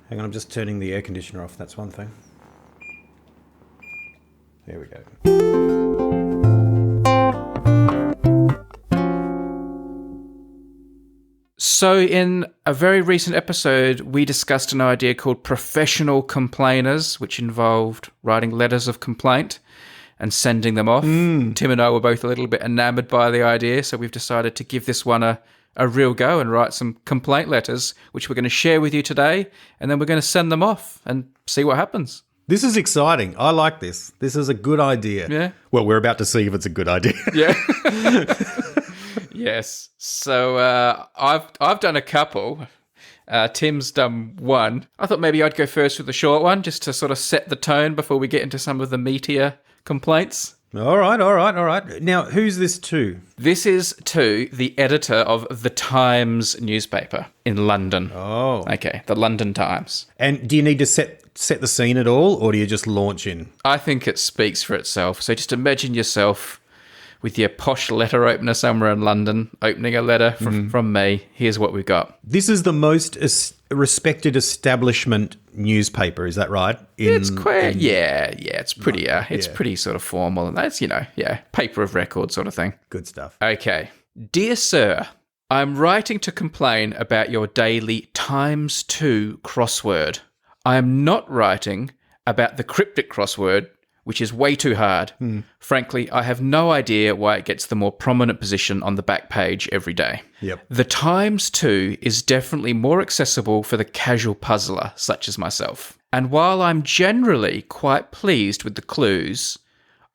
Hang on, I'm just turning the air conditioner off. That's one thing. There we go. So in a very recent episode, we discussed an idea called professional complainers, which involved writing letters of complaint and sending them off. Tim and I were both a little bit enamored by the idea, so we've decided to give this one a real go and write some complaint letters, which we're going to share with you today, and then we're going to send them off and see what happens. This is exciting. I like this. This is a good idea. Yeah. Well, we're about to see if it's a good idea. Yeah. Yes. So I've done a couple. Tim's done one. I thought maybe I'd go first with the short one, just to sort of set the tone before we get into some of the meatier complaints. All right. Now, who's this to? This is to the editor of the Times newspaper in London. Oh. Okay, the London Times. And do you need to set the scene at all, or do you just launch in? I think it speaks for itself. So just imagine yourself with your posh letter opener somewhere in London, opening a letter from me. Here's what we've got. This is the most respected establishment newspaper, is that right? It's quite, it's pretty, pretty sort of formal, and that's, paper of record sort of thing. Good stuff. Okay. Dear Sir, I'm writing to complain about your daily ×2 crossword. I am not writing about the cryptic crossword, which is way too hard. Frankly, I have no idea why it gets the more prominent position on the back page every day. Yep. The ×2 is definitely more accessible for the casual puzzler, such as myself. And while I'm generally quite pleased with the clues,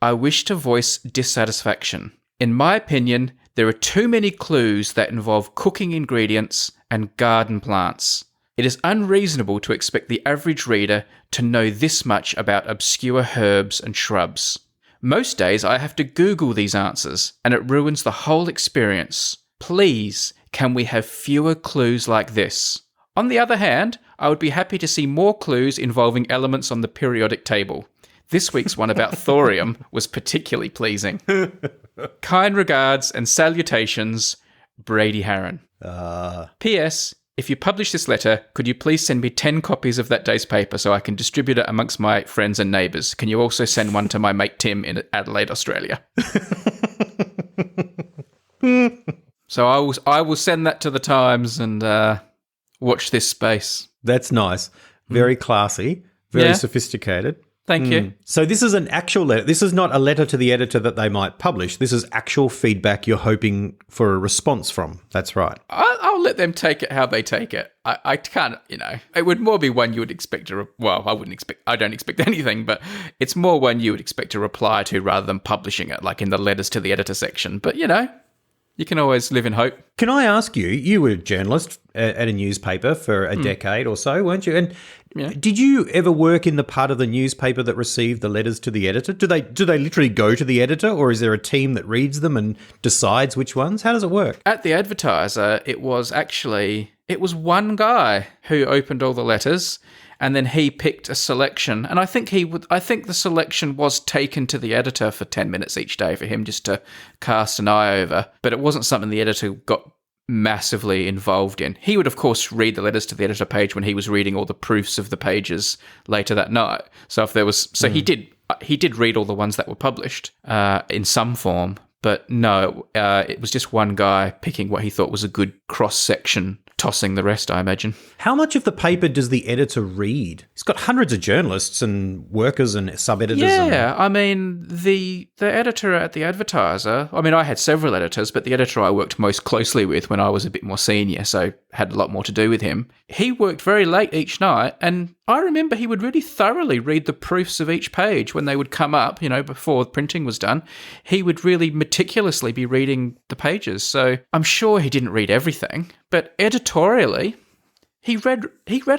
I wish to voice dissatisfaction. In my opinion, there are too many clues that involve cooking ingredients and garden plants. It is unreasonable to expect the average reader to know this much about obscure herbs and shrubs. Most days I have to Google these answers, and it ruins the whole experience. Please, can we have fewer clues like this? On the other hand, I would be happy to see more clues involving elements on the periodic table. This week's one about thorium was particularly pleasing. Kind regards and salutations, Brady Harron. P.S. If you publish this letter, could you please send me 10 copies of that day's paper so I can distribute it amongst my friends and neighbours? Can you also send one to my mate Tim in Adelaide, Australia? So I will send that to the Times and watch this space. That's nice. Very classy. Very sophisticated. Thank you. So this is an actual letter. This is not a letter to the editor that they might publish. This is actual feedback you're hoping for a response from. That's right. I'll let them take it how they take it. I can't, it would more be one you would expect to, I don't expect anything, but it's more one you would expect to reply to rather than publishing it, like in the letters to the editor section. But, you can always live in hope. Can I ask you were a journalist at a newspaper for a decade or so, weren't you? And did you ever work in the part of the newspaper that received the letters to the editor? Do they literally go to the editor, or is there a team that reads them and decides which ones? How does it work? At the Advertiser, it was one guy who opened all the letters, and then he picked a selection. And I think the selection was taken to the editor for 10 minutes each day for him just to cast an eye over. But it wasn't something the editor got massively involved in. He would, of course, read the letters to the editor page when he was reading all the proofs of the pages later that night. So if there was, he did read all the ones that were published in some form. But no, it was just one guy picking what he thought was a good cross-section, tossing the rest, I imagine. How much of the paper does the editor read? He's got hundreds of journalists and workers and sub-editors. Yeah, I mean, the editor at the Advertiser, I had several editors, but the editor I worked most closely with when I was a bit more senior, so had a lot more to do with him. He worked very late each night, and I remember he would really thoroughly read the proofs of each page when they would come up, before printing was done. He would really meticulously be reading the pages. So I'm sure he didn't read everything, but editorially, he read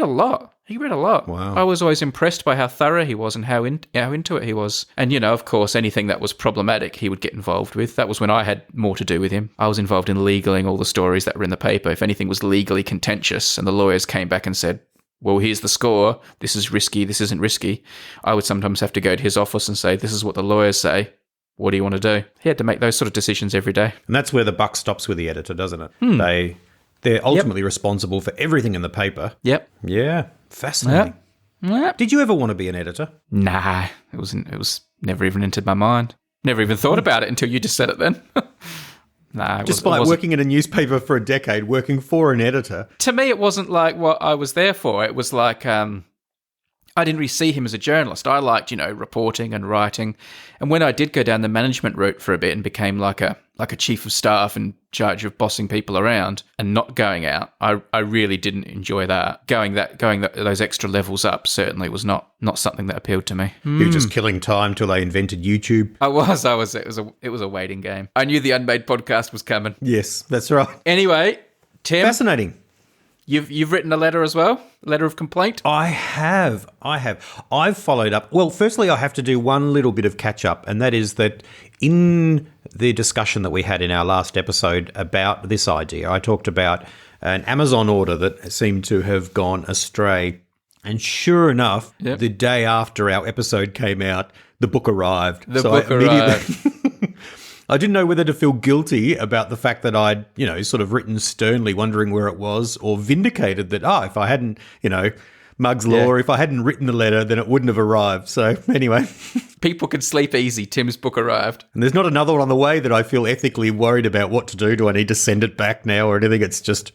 a lot. He read a lot. Wow. I was always impressed by how thorough he was and how into it he was. And, of course, anything that was problematic, he would get involved with. That was when I had more to do with him. I was involved in legaling all the stories that were in the paper. If anything was legally contentious and the lawyers came back and said, well, here's the score, this is risky, this isn't risky, I would sometimes have to go to his office and say, this is what the lawyers say. What do you want to do? He had to make those sort of decisions every day. And that's where the buck stops with the editor, doesn't it? They're ultimately responsible for everything in the paper. Yep. Yeah. Fascinating. Yep. Did you ever want to be an editor? Nah, it was never even entered my mind. Never even thought about it until you just said it then. Nah, Despite working in a newspaper for a decade, working for an editor. To me, it wasn't like what I was there for. It was like I didn't really see him as a journalist. I liked, reporting and writing. And when I did go down the management route for a bit and became like a chief of staff in charge of bossing people around and not going out, I really didn't enjoy that. Going those extra levels up certainly was not something that appealed to me. You were just killing time till they invented YouTube. I was. It was a waiting game. I knew the Unmade podcast was coming. Yes, that's right. Anyway, Tim. Fascinating. You've written a letter as well? A letter of complaint? I have. I've followed up. Well, firstly, I have to do one little bit of catch up, and that is that in the discussion that we had in our last episode about this idea, I talked about an Amazon order that seemed to have gone astray. And sure enough, the day after our episode came out, the book arrived. I didn't know whether to feel guilty about the fact that I'd, sort of written sternly wondering where it was, or vindicated that, if I hadn't, Mug's Law, if I hadn't written the letter, then it wouldn't have arrived. So anyway. People can sleep easy. Tim's book arrived. And there's not another one on the way that I feel ethically worried about what to do. Do I need to send it back now or anything? It's just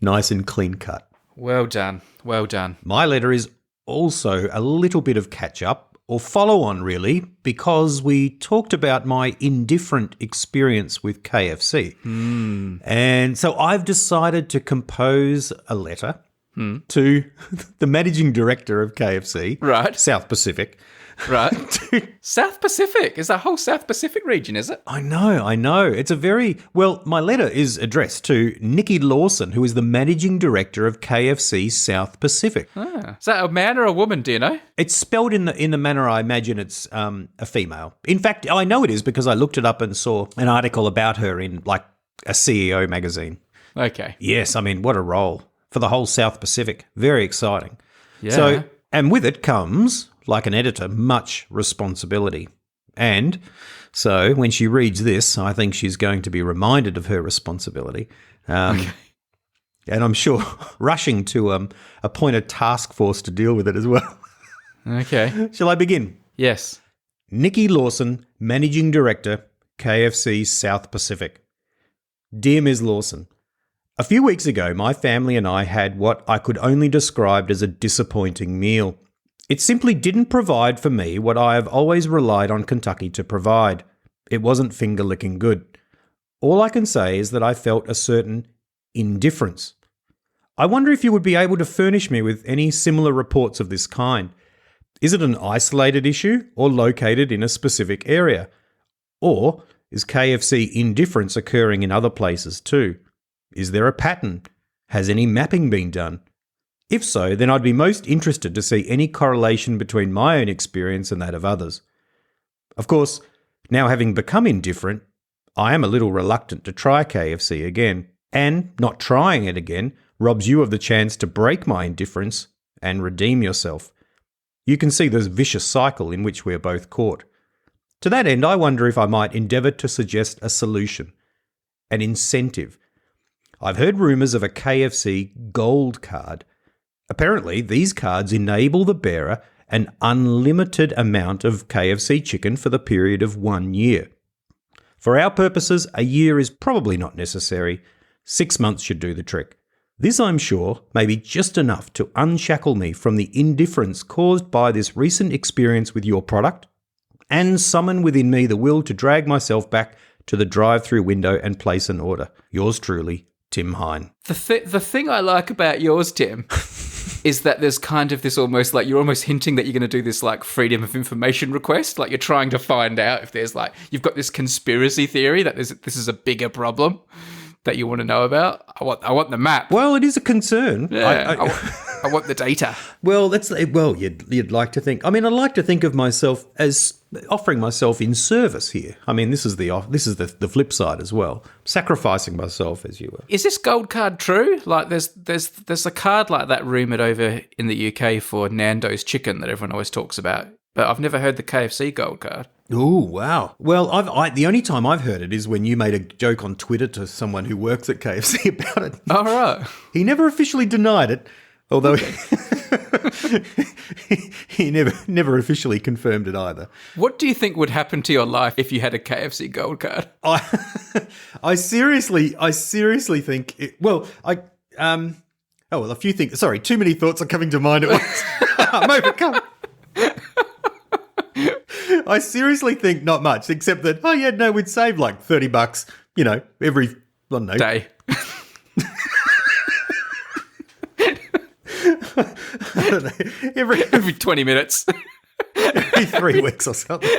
nice and clean cut. Well done. Well done. My letter is also a little bit of catch up. Or follow on, really, because we talked about my indifferent experience with KFC. And so I've decided to compose a letter to the managing director of KFC, right? South Pacific. Right. South Pacific? Is that whole South Pacific region, is it? I know. It's my letter is addressed to Nikki Lawson, who is the managing director of KFC South Pacific. Is that a man or a woman, do you know? It's spelled in the manner I imagine it's a female. In fact, I know it is because I looked it up and saw an article about her in like a CEO magazine. Okay. Yes, I mean, what a role for the whole South Pacific. Very exciting. Yeah. So, and with it comes, like an editor, much responsibility. And so when she reads this, I think she's going to be reminded of her responsibility. Okay. And I'm sure rushing to appoint a task force to deal with it as well. Okay. Shall I begin? Yes. Nikki Lawson, Managing Director, KFC South Pacific. Dear Ms. Lawson, a few weeks ago, my family and I had what I could only describe as a disappointing meal. It simply didn't provide for me what I have always relied on Kentucky to provide. It wasn't finger-licking good. All I can say is that I felt a certain indifference. I wonder if you would be able to furnish me with any similar reports of this kind. Is it an isolated issue or located in a specific area? Or is KFC indifference occurring in other places too? Is there a pattern? Has any mapping been done? If so, then I'd be most interested to see any correlation between my own experience and that of others. Of course, now having become indifferent, I am a little reluctant to try KFC again, and not trying it again robs you of the chance to break my indifference and redeem yourself. You can see this vicious cycle in which we are both caught. To that end, I wonder if I might endeavour to suggest a solution, an incentive. I've heard rumours of a KFC Gold card. Apparently, these cards enable the bearer an unlimited amount of KFC chicken for the period of 1 year. For our purposes, a year is probably not necessary. 6 months should do the trick. This, I'm sure, may be just enough to unshackle me from the indifference caused by this recent experience with your product and summon within me the will to drag myself back to the drive-through window and place an order. Yours truly, Tim Hine. The thing I like about yours, Tim, is that there's kind of this almost like you're almost hinting that you're going to do this like freedom of information request. Like you're trying to find out if there's like, you've got this conspiracy theory that this is a bigger problem that you want to know about. I want the map. Well, it is a concern. Yeah, I want the data. Well, you'd like to think. I mean, I like to think of myself as offering myself in service here. I mean, this is the flip side as well. Sacrificing myself, as you were. Is this gold card true? Like, there's a card like that rumoured over in the UK for Nando's chicken that everyone always talks about, but I've never heard the KFC gold card. Oh, wow. Well, the only time I've heard it is when you made a joke on Twitter to someone who works at KFC about it. All right. He never officially denied it, although He never officially confirmed it either. What do you think would happen to your life if you had a KFC gold card? I seriously think a few things. Sorry, too many thoughts are coming to mind at once. I'm overcome. I seriously think not much, except that, we'd save like $30, every, I don't know. Day. I don't know, Every 20 minutes. every 3 weeks or something.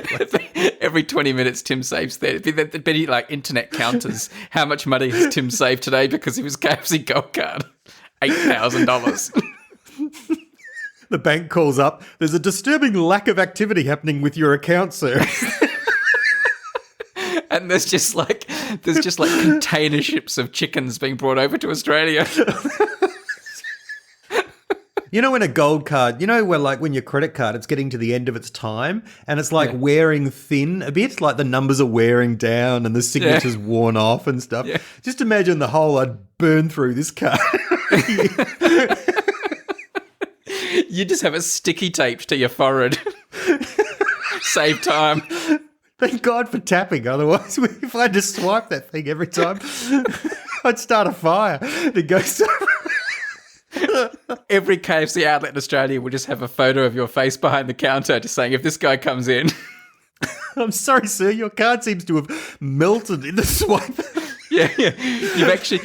Every 20 minutes, Tim saves there. There'd be like internet counters. How much money has Tim saved today because of his KFC gold card? $8,000. The bank calls up. There's a disturbing lack of activity happening with your account, sir. And there's just like container ships of chickens being brought over to Australia. When a gold card, where like when your credit card, it's getting to the end of its time and it's like wearing thin a bit, like the numbers are wearing down and the signature's worn off and stuff. Yeah. Just imagine the hole I'd burn through this card. You just have it sticky taped to your forehead. Save time. Thank God for tapping. Otherwise, if I had to swipe that thing every time, I'd start a fire. It goes. Every KFC outlet in Australia will just have a photo of your face behind the counter, just saying, if this guy comes in. I'm sorry, sir. Your card seems to have melted in the swipe. Yeah. You've actually,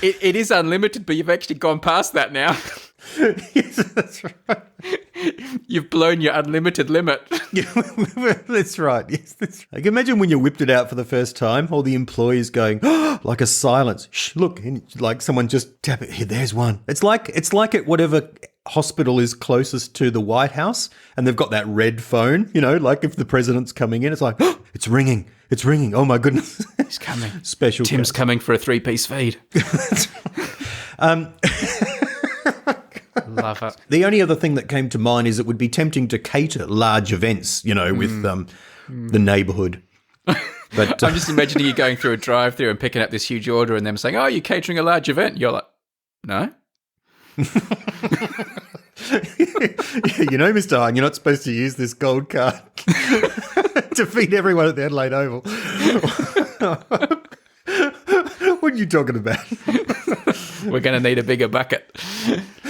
it is unlimited, but you've actually gone past that now. Yes, that's right. You've blown your unlimited limit. Yeah, that's right. Yes, that's right. I can imagine when you whipped it out for the first time, all the employees going, like a silence. Shh, look, and like someone just tap it. Here, there's one. It's like at whatever hospital is closest to the White House, and they've got that red phone. Like if the president's coming in, it's like, it's ringing. It's ringing. Oh my goodness, he's coming. Special. Tim's coming for a 3-piece feed. Love it. The only other thing that came to mind is it would be tempting to cater large events, with the neighbourhood. But I'm just imagining you going through a drive-through and picking up this huge order and them saying, "Oh, you're catering a large event." You're like, "No." Mr. Hine, you're not supposed to use this gold card to feed everyone at the Adelaide Oval. What are you talking about? We're going to need a bigger bucket.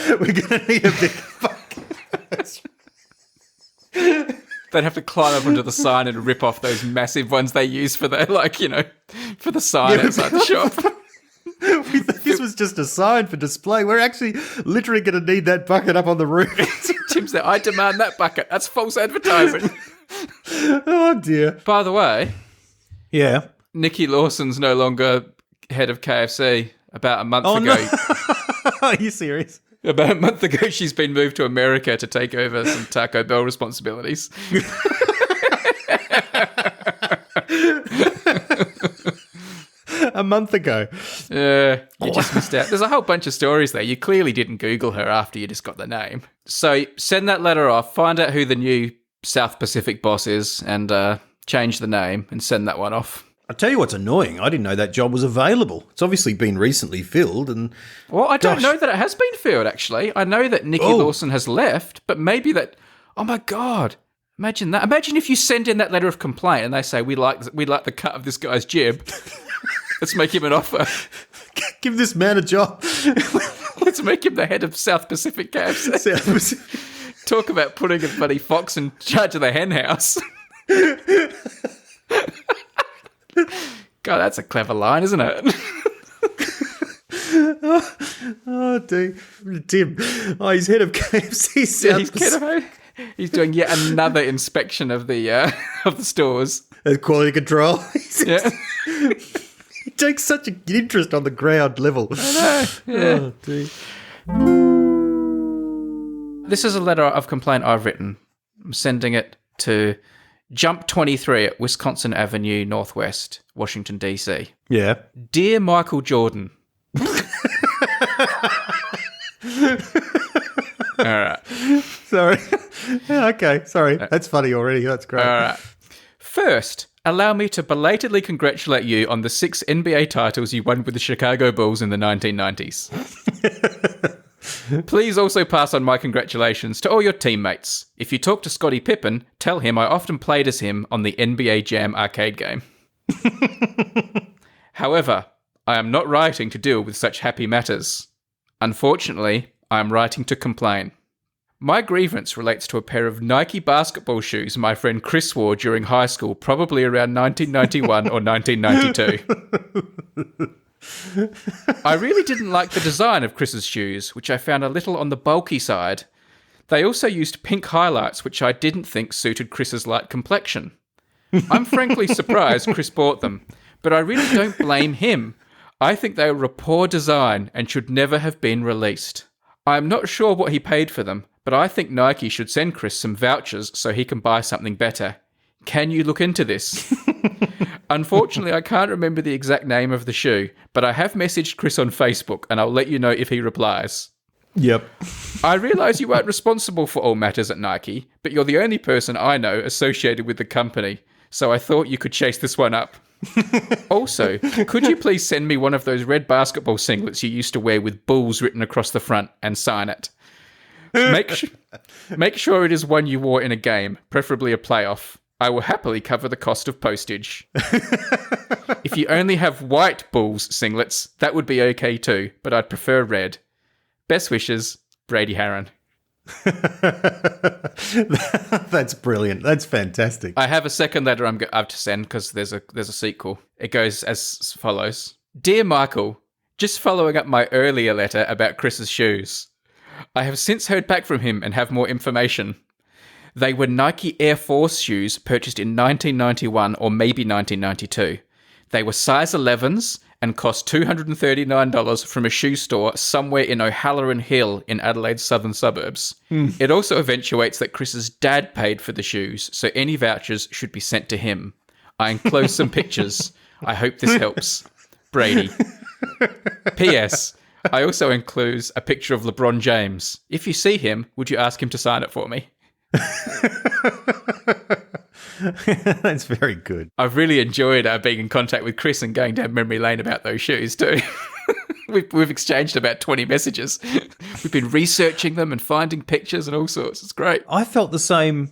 We're going to need a bigger bucket. They'd have to climb up onto the sign and rip off those massive ones they use for their, for the sign outside the shop. We thought this was just a sign for display. We're actually literally going to need that bucket up on the roof. Tim said, "I demand that bucket. That's false advertising." Oh, dear. By the way. Yeah. Nikki Lawson's no longer head of KFC. About a month ago. No. Are you serious? About a month ago, she's been moved to America to take over some Taco Bell responsibilities. A month ago. You just missed out. There's a whole bunch of stories there. You clearly didn't Google her after you just got the name. So send that letter off, find out who the new South Pacific boss is, and change the name and send that one off. I'll tell you what's annoying. I didn't know that job was available. It's obviously been recently filled. Well, I don't know that it has been filled, actually. I know that Nikki Lawson has left, but maybe that... Oh, my God. Imagine that. Imagine if you send in that letter of complaint and they say, we like the cut of this guy's jib. Let's make him an offer. Give this man a job. Let's make him the head of South Pacific KFC. South Pacific. Talk about putting a bloody fox in charge of the hen house. God, that's a clever line, isn't it? Oh, Tim. Oh, he's head of KFC South Pacific. He's doing yet another inspection of the stores. Quality control. Yeah. He takes such an interest on the ground level. I know. Yeah. Oh, dear. This is a letter of complaint I've written. I'm sending it to Jump 23 at Wisconsin Avenue Northwest, Washington, D.C. Yeah. Dear Michael Jordan. All right. Sorry. Yeah, okay, sorry. That's funny already. That's great. All right. First, allow me to belatedly congratulate you on the 6 NBA titles you won with the Chicago Bulls in the 1990s. Please also pass on my congratulations to all your teammates. If you talk to Scottie Pippen, tell him I often played as him on the NBA Jam arcade game. However, I am not writing to deal with such happy matters. Unfortunately, I am writing to complain. My grievance relates to a pair of Nike basketball shoes my friend Chris wore during high school, probably around 1991 or 1992. I really didn't like the design of Chris's shoes, which I found a little on the bulky side. They also used pink highlights, which I didn't think suited Chris's light complexion. I'm frankly surprised Chris bought them, but I really don't blame him. I think they were a poor design and should never have been released. I am not sure what he paid for them, but I think Nike should send Chris some vouchers so he can buy something better. Can you look into this? Unfortunately, I can't remember the exact name of the shoe, but I have messaged Chris on Facebook and I'll let you know if he replies. Yep. I realise you aren't responsible for all matters at Nike, but you're the only person I know associated with the company, so I thought you could chase this one up. Also, could you please send me one of those red basketball singlets you used to wear with Bulls written across the front and sign it? Make sure it is one you wore in a game, preferably a playoff. I will happily cover the cost of postage. If you only have white Bulls singlets, that would be okay too, but I'd prefer red. Best wishes, Brady Harron. That's brilliant. That's fantastic. I have a second letter I have to send because there's a sequel. It goes as follows. Dear Michael, just following up my earlier letter about Chris's shoes. I have since heard back from him and have more information. They were Nike Air Force shoes purchased in 1991 or maybe 1992. They were size 11s and cost $239 from a shoe store somewhere in O'Halloran Hill in Adelaide's southern suburbs. It also eventuates that Chris's dad paid for the shoes, so any vouchers should be sent to him. I enclose some pictures. I hope this helps. Brady. P.S. I also enclose a picture of LeBron James. If you see him, would you ask him to sign it for me? That's very good. I've really enjoyed being in contact with Chris and going down memory lane about those shoes too. We've exchanged about 20 messages. We've been researching them and finding pictures and all sorts. It's great. I felt the same.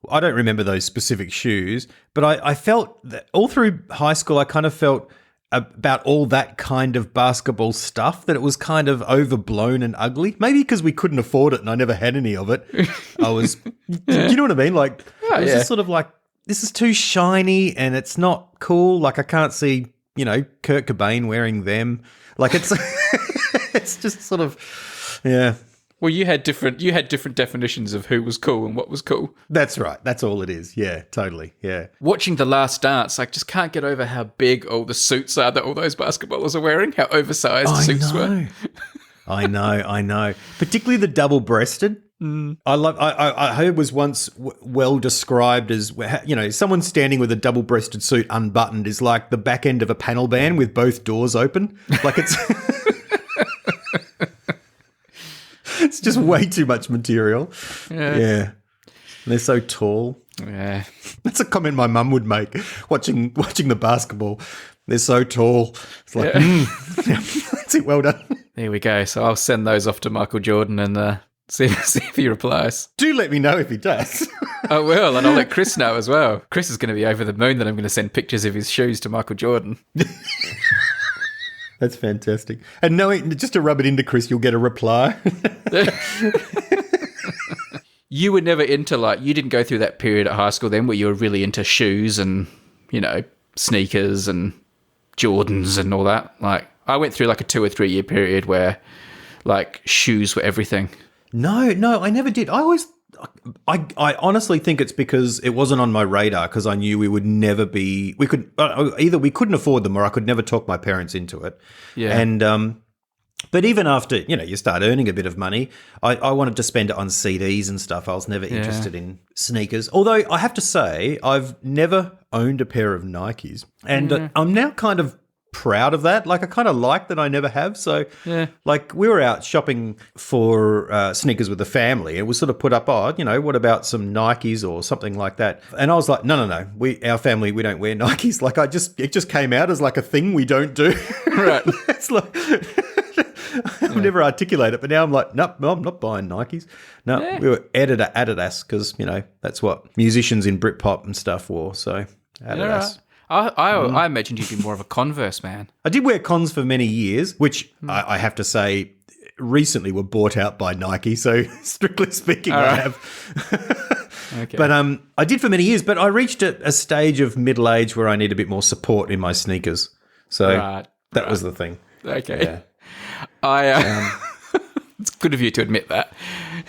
I don't remember those specific shoes, but I felt that all through high school, I kind of felt about all that kind of basketball stuff, that it was kind of overblown and ugly. Maybe because we couldn't afford it and I never had any of it. I was, do you know what I mean? Like, it was just sort of like, this is too shiny and it's not cool. Like, I can't see, Kurt Cobain wearing them. Like, it's, it's just sort of, yeah. Well, you had different definitions of who was cool and what was cool. That's right. That's all it is. Yeah, totally. Yeah. Watching The Last Dance, I just can't get over how big all the suits are that all those basketballers are wearing, how oversized the suits were. I know. Particularly the double-breasted. I heard was once well described as, someone standing with a double-breasted suit unbuttoned is like the back end of a panel van with both doors open. Like it's... It's just way too much material. Yeah. They're so tall. Yeah. That's a comment my mum would make watching the basketball. They're so tall. It's like, that's it, well done. There we go. So I'll send those off to Michael Jordan and see if he replies. Do let me know if he does. I will, and I'll let Chris know as well. Chris is going to be over the moon that I'm going to send pictures of his shoes to Michael Jordan. That's fantastic. And knowing, just to rub it into Chris, you'll get a reply. You were never into, you didn't go through that period at high school then where you were really into shoes and, sneakers and Jordans and all that. Like, I went through a 2 or 3 year period where, shoes were everything. No, I never did. I honestly think it's because it wasn't on my radar, because I knew we would never be, either we couldn't afford them or I could never talk my parents into it. Yeah. And, but even after, you start earning a bit of money, I wanted to spend it on CDs and stuff. I was never interested in sneakers. Although I have to say, I've never owned a pair of Nikes, and I'm now kind of proud of that. Like, I kind of like that I never have. So, we were out shopping for sneakers with the family. It was sort of put up, what about some Nikes or something like that? And I was like, no. Our family, we don't wear Nikes. It just came out as a thing we don't do. Right. It's like, I'll never articulate it, but now I'm like, nope, no, I'm not buying Nikes. No, we were Adidas because, that's what musicians in Britpop and stuff wore. So Adidas. I imagined you'd be more of a Converse man. I did wear Cons for many years, which I have to say recently were bought out by Nike. So strictly speaking, I have. Okay. But I did for many years, but I reached a stage of middle age where I need a bit more support in my sneakers. So that was the thing. Okay. It's good of you to admit that.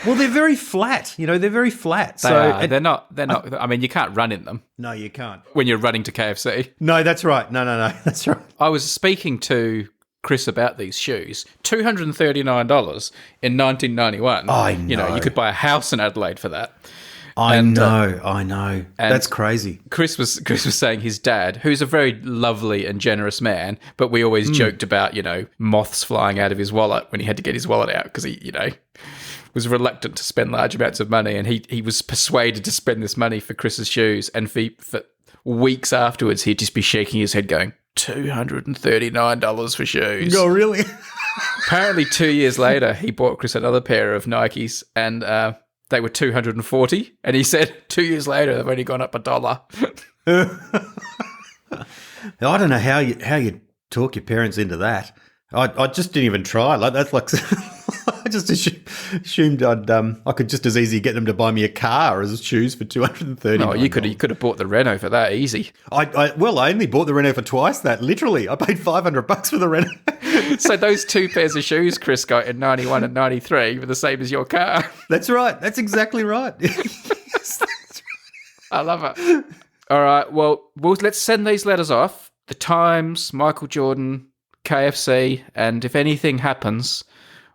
Well, they're very flat. They're very flat. They're not. I mean, you can't run in them. No, you can't. When you're running to KFC. No, that's right. No, that's right. I was speaking to Chris about these shoes. $239 in 1991. I know. You could buy a house in Adelaide for that. I know. That's crazy. Chris was saying his dad, who's a very lovely and generous man, but we always joked about, moths flying out of his wallet when he had to get his wallet out because he, was reluctant to spend large amounts of money, and he was persuaded to spend this money for Chris's shoes, and for weeks afterwards he'd just be shaking his head going, $239 for shoes. Oh, really? Apparently 2 years later he bought Chris another pair of Nikes, and they were $240, and he said 2 years later they've only gone up $1. I don't know how you talk your parents into that. I just didn't even try. That's like I just assumed I could just as easy get them to buy me a car as shoes for $230. No, you could have bought the Renault for that easy. I only bought the Renault for twice that. Literally, I paid $500 for the Renault. So those two pairs of shoes Chris got in 91 and 93 were the same as your car. That's right. That's exactly right. I love it. All right. Well, let's send these letters off. The Times, Michael Jordan, KFC, and if anything happens,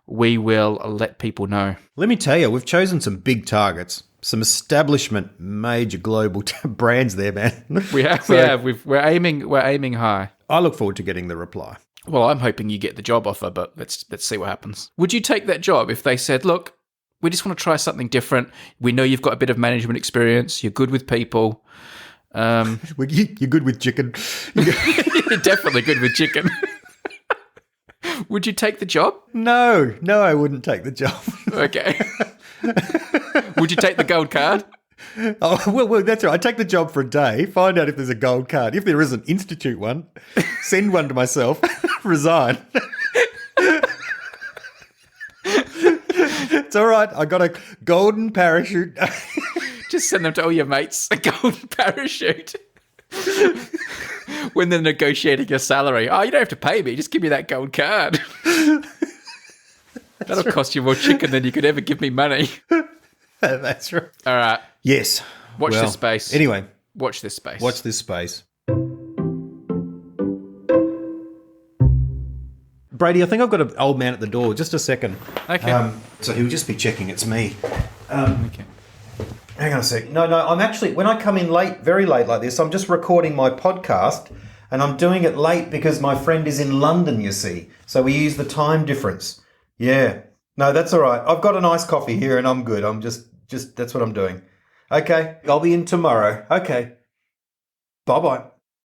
we will let people know. Let me tell you, we've chosen some big targets, some establishment, major global brands there, man. We have. We're aiming high. I look forward to getting the reply. Well, I'm hoping you get the job offer, but let's see what happens. Would you take that job if they said, look, we just want to try something different. We know you've got a bit of management experience. You're good with people. You're good with chicken. You're definitely good with chicken. Would you take the job? No, I wouldn't take the job. Okay. Would you take the gold card? Oh, well, that's right. I take the job for a day, find out if there's a gold card. If there isn't, institute one, send one to myself, resign. It's all right. I got a golden parachute. Just send them to all your mates, a golden parachute. When they're negotiating your salary, you don't have to pay me, just give me that gold card. That'll cost you more chicken than you could ever give me money. That's right. All right. Yes. Watch this space. Anyway. Watch this space. Watch this space. Brady, I think I've got an old man at the door. Just a second. Okay. So he'll just be checking it's me. Okay. Hang on a sec. No, I'm actually, when I come in late, very late like this, I'm just recording my podcast, and I'm doing it late because my friend is in London, you see. So we use the time difference. Yeah. No, that's all right. I've got an iced coffee here and I'm good. I'm just that's what I'm doing. Okay. I'll be in tomorrow. Okay. Bye-bye.